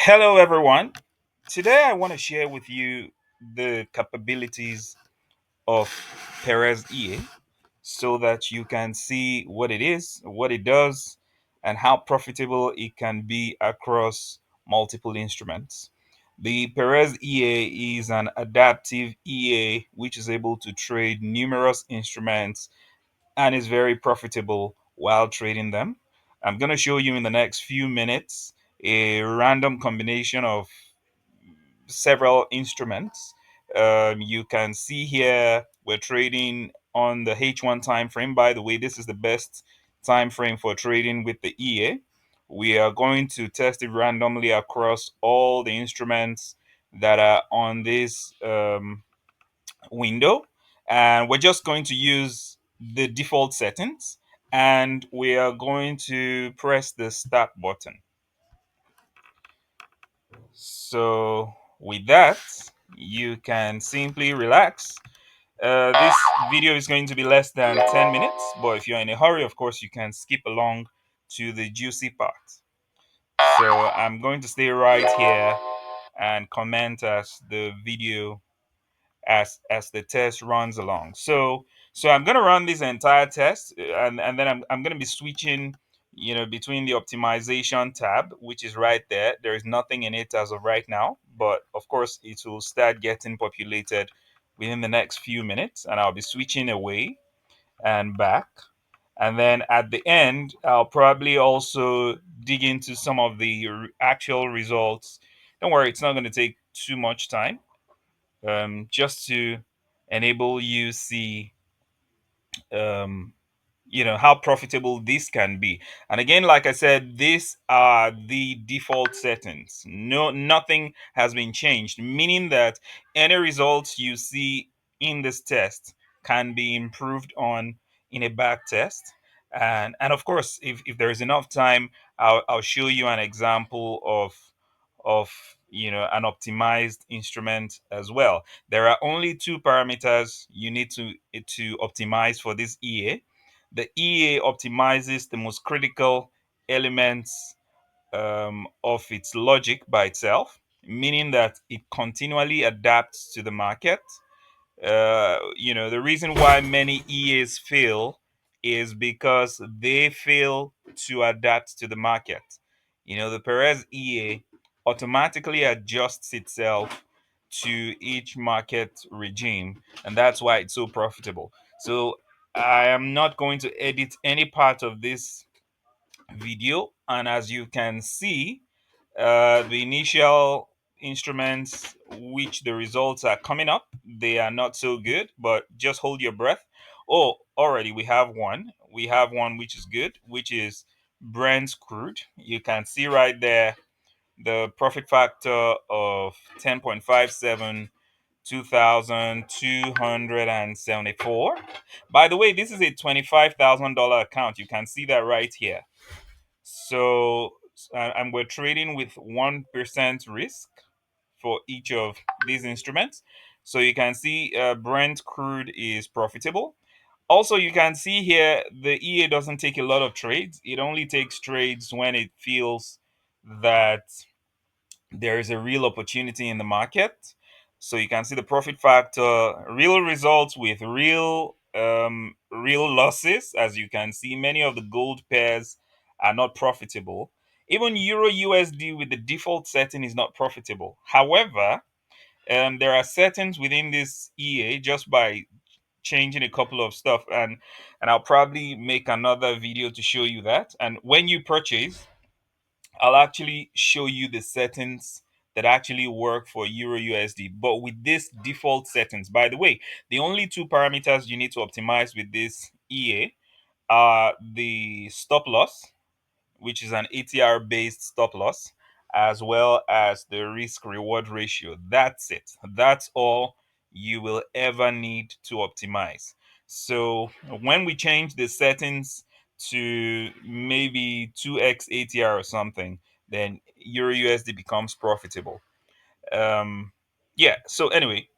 Hello, everyone. Today, I want to share with you the capabilities of Perez EA so that you can see what it is, what it does, and how profitable it can be across multiple instruments. The Perez EA is an adaptive EA which is able to trade numerous instruments and is very profitable while trading them. I'm going to show you in the next few minutes a random combination of several instruments. You can see here we're trading on the H1 time frame. By the way, this is the best time frame for trading with the EA. We are going to test it randomly across all the instruments that are on this window, and we're just going to use the default settings, and we are going to press the start button. So with that, you can simply relax. This video is going to be less than 10 minutes, but if you're in a hurry, of course, you can skip along to the juicy part. So I'm going to stay right here and comment as the video as the test runs along. So I'm going to run this entire test, and then I'm going to be switching, between the optimization tab, which is right there. There is nothing in it as of right now, but of course it will start getting populated within the next few minutes, and I'll be switching away and back. And then at the end, I'll probably also dig into some of the actual results. Don't worry, it's not going to take too much time, just to enable you see, um, how profitable this can be. And again, like I said, these are the default settings. Nothing has been changed, meaning that any results you see in this test can be improved on in a back test. And of course, if there is enough time, I'll show you an example of an optimized instrument as well. There are only two parameters you need to optimize for this EA. The EA optimizes the most critical elements of its logic by itself, meaning that it continually adapts to the market. The reason why many EAs fail is because they fail to adapt to the market. The Perez EA automatically adjusts itself to each market regime, and that's why it's so profitable. So I am not going to edit any part of this video, and as you can see, the initial instruments which the results are coming up, they are not so good, but just hold your breath. Oh, already we have one which is good, which is Brent crude. You can see right there the profit factor of 10.57, 2,274. By the way, this is a $25,000 account. You can see that right here. So, and we're trading with 1% risk for each of these instruments. So you can see Brent crude is profitable. Also, you can see here the EA doesn't take a lot of trades. It only takes trades when it feels that there is a real opportunity in the market. So you can see the profit factor, real results with real losses. As you can see, many of the gold pairs are not profitable. Even Euro USD with the default setting is not profitable. However, there are settings within this EA just by changing a couple of stuff, and I'll probably make another video to show you that. And when you purchase, I'll actually show you the settings that actually work for Euro USD, but with this default settings. By the way, the only two parameters you need to optimize with this EA are the stop loss, which is an ATR based stop loss, as well as the risk reward ratio. That's it. That's all you will ever need to optimize. So when we change the settings to maybe 2x ATR or something, then Euro USD becomes profitable. Yeah, so anyway,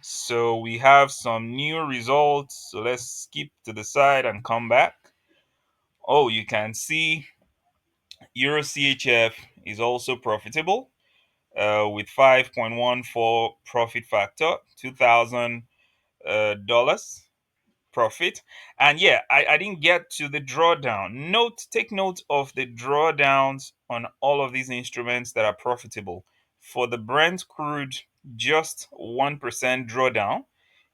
so we have some new results. So let's skip to the side and come back. Oh, you can see Euro CHF is also profitable with 5.14 profit factor, $2,000 profit. And yeah, I didn't get to the drawdown. Take note of the drawdowns on all of these instruments that are profitable. For the Brent crude, just 1% drawdown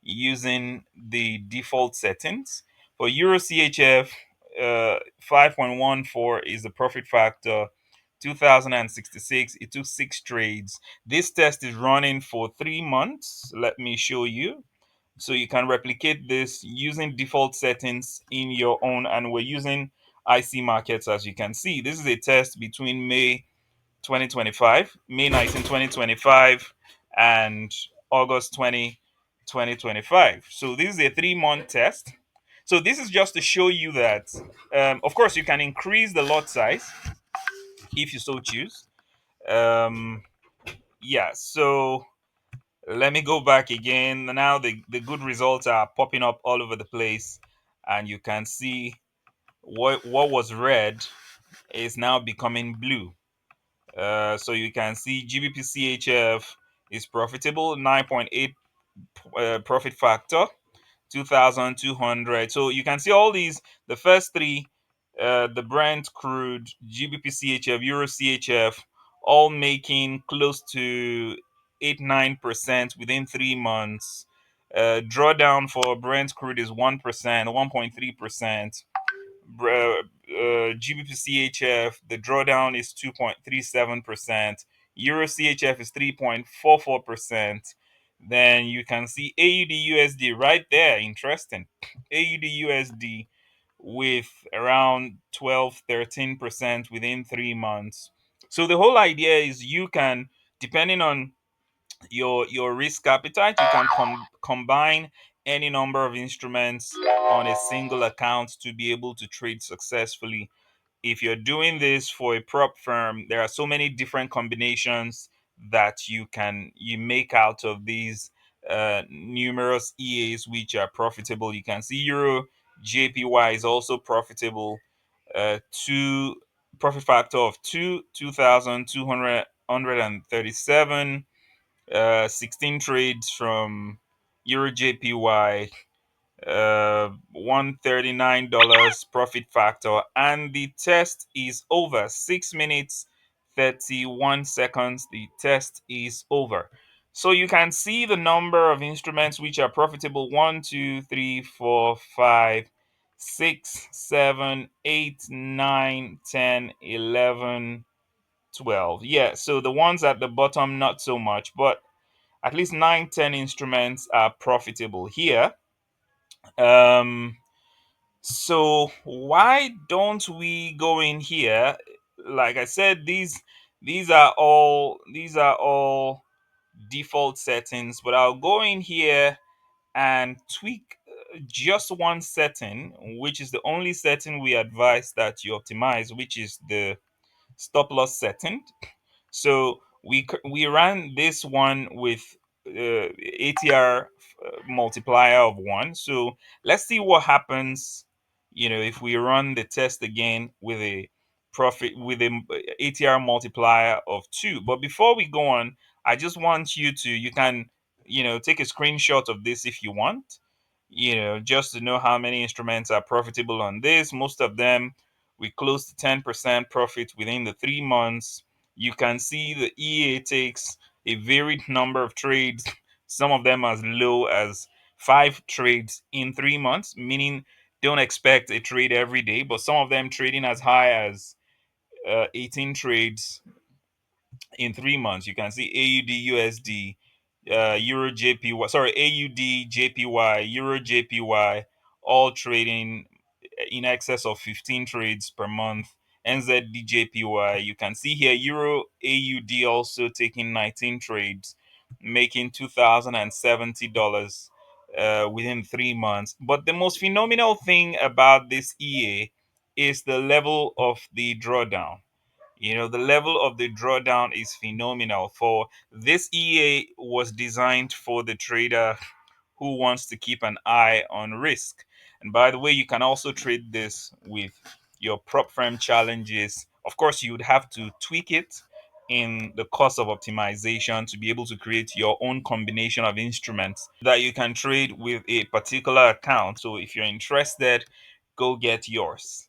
using the default settings. For Euro CHF, 5.14 is the profit factor. 2066, it took 6 trades. This test is running for 3 months. Let me show you. So you can replicate this using default settings in your own, and we're using IC markets. As you can see, this is a test between May 2025, May 19, 2025, and August 20, 2025. So this is a 3-month test. So this is just to show you that, of course, you can increase the lot size if you so choose. Um, yeah, so let me go back again. Now the good results are popping up all over the place, and you can see what was red is now becoming blue. So you can see GBPCHF is profitable, 9.8 profit factor, 2,200. So you can see all these, the first three, the Brent crude, GBPCHF, Euro CHF, all making close to 8-9% within 3 months. Drawdown for Brent crude is 1%, 1.3%. GBPCHF, the drawdown is 2.37%. Euro CHF is 3.44%. Then you can see AUDUSD right there. Interesting. AUDUSD with around 12-13% within 3 months. So the whole idea is you can, depending on your risk appetite, you can combine any number of instruments on a single account to be able to trade successfully. If you're doing this for a prop firm, there are so many different combinations that you make out of these numerous EAs which are profitable. You can see Euro JPY is also profitable, two profit factor of 2,237, 16 trades from Euro JPY, $139 profit factor, and the test is over. 6 minutes 31 seconds, the test is over. So you can see the number of instruments which are profitable: 1, 2, 3, 4, 5, 6, 7, 8, 9, 10, 11, 12. Yeah, so the ones at the bottom not so much, but at least 9, 10 instruments are profitable here. um so why don't we go in here? Like I said, these are all default settings, but I'll go in here and tweak just one setting, which is the only setting we advise that you optimize, which is the stop loss setting. So we ran this one with ATR multiplier of 1. So let's see what happens. If we run the test again with a ATR multiplier of 2. But before we go on, I just want you can take a screenshot of this if you want. Just to know how many instruments are profitable on this. Most of them we close to 10% profit within the 3 months. You can see the EA takes a varied number of trades, some of them as low as 5 trades in 3 months, meaning don't expect a trade every day, but some of them trading as high as 18 trades in 3 months. You can see AUD Euro JPY, sorry, AUD JPY, Euro JPY, all trading in excess of 15 trades per month. NZD JPY, you can see here Euro AUD also taking 19 trades, making $2,070 within 3 months. But the most phenomenal thing about this EA is the level of the drawdown. The level of the drawdown is phenomenal. For this EA was designed for the trader who wants to keep an eye on risk. And by the way, you can also trade this with your prop firm challenges Of course, you would have to tweak it in the course of optimization to be able to create your own combination of instruments that you can trade with a particular account. So if you're interested, go get yours.